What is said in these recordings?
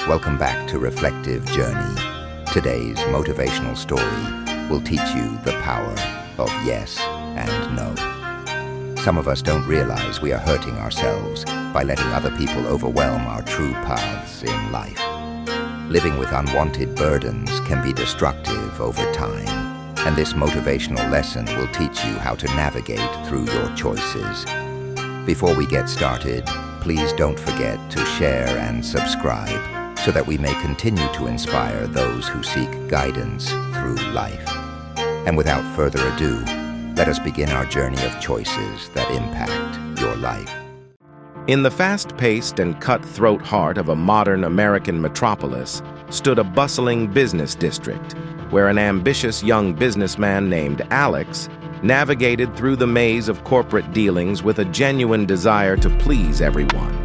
Welcome back to Reflective Journey. Today's motivational story will teach you the power of yes and no. Some of us don't realize we are hurting ourselves by letting other people overwhelm our true paths in life. Living with unwanted burdens can be destructive over time, and this motivational lesson will teach you how to navigate through your choices. Before we get started, please don't forget to share and subscribe so that we may continue to inspire those who seek guidance through life. And without further ado, let us begin our journey of choices that impact your life. In the fast-paced and cutthroat heart of a modern American metropolis stood a bustling business district, where an ambitious young businessman named Alex navigated through the maze of corporate dealings with a genuine desire to please everyone.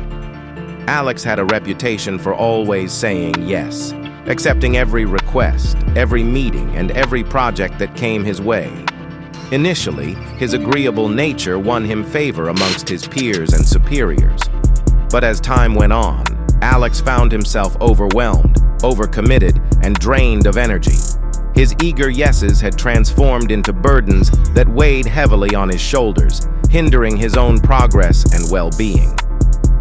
Alex had a reputation for always saying yes, accepting every request, every meeting, and every project that came his way. Initially, his agreeable nature won him favor amongst his peers and superiors. But as time went on, Alex found himself overwhelmed, overcommitted, and drained of energy. His eager yeses had transformed into burdens that weighed heavily on his shoulders, hindering his own progress and well-being.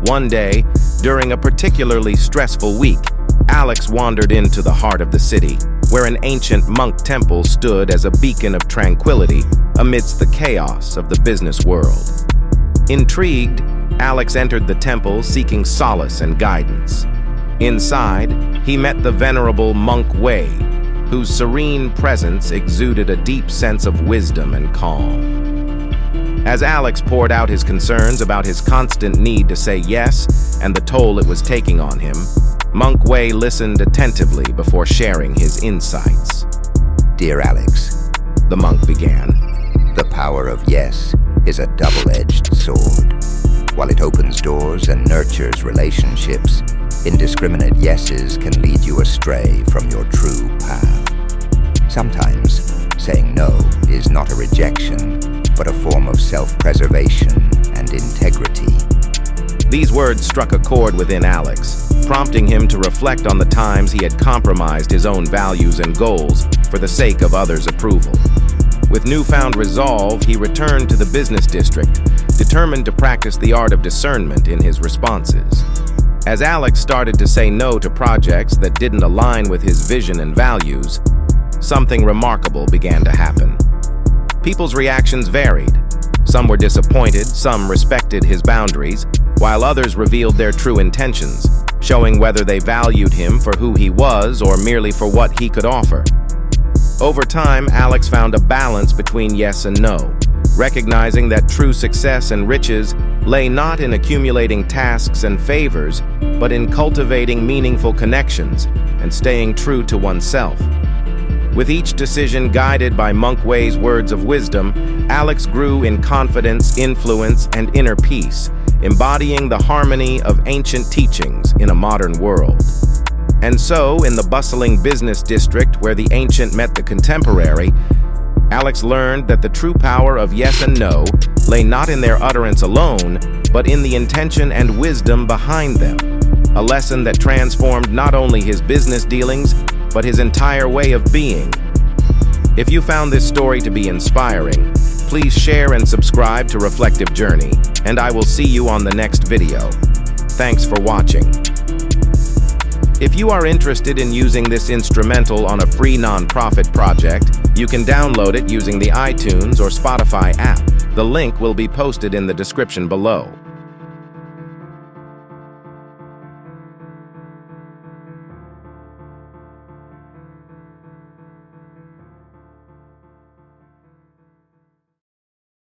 One day, during a particularly stressful week, Alex wandered into the heart of the city, where an ancient monk temple stood as a beacon of tranquility amidst the chaos of the business world. Intrigued, Alex entered the temple seeking solace and guidance. Inside, he met the venerable Monk Wei, whose serene presence exuded a deep sense of wisdom and calm. As Alex poured out his concerns about his constant need to say yes and the toll it was taking on him, Monk Wei listened attentively before sharing his insights. Dear Alex, The monk began. the power of yes is a double-edged sword. While it opens doors and nurtures relationships, indiscriminate yeses can lead you astray from your true path. Sometimes, saying no is not a rejection, but a form of self-preservation and integrity. These words struck a chord within Alex, prompting him to reflect on the times he had compromised his own values and goals for the sake of others' approval. With newfound resolve, he returned to the business district, determined to practice the art of discernment in his responses. As Alex started to say no to projects that didn't align with his vision and values, something remarkable began to happen. People's reactions varied. Some were disappointed, some respected his boundaries, while others revealed their true intentions, showing whether they valued him for who he was or merely for what he could offer. Over time, Alex found a balance between yes and no, recognizing that true success and riches lay not in accumulating tasks and favors, but in cultivating meaningful connections and staying true to oneself. With each decision guided by Monk Wei's words of wisdom, Alex grew in confidence, influence, and inner peace, embodying the harmony of ancient teachings in a modern world. And so, in the bustling business district where the ancient met the contemporary, Alex learned that the true power of yes and no lay not in their utterance alone, but in the intention and wisdom behind them. A lesson that transformed not only his business dealings, but his entire way of being. If you found this story to be inspiring, please share and subscribe to Reflective Journey, and I will see you on the next video. Thanks for watching. If you are interested in using this instrumental on a free nonprofit project, you can download it using the iTunes or Spotify app. The link will be posted in the description below.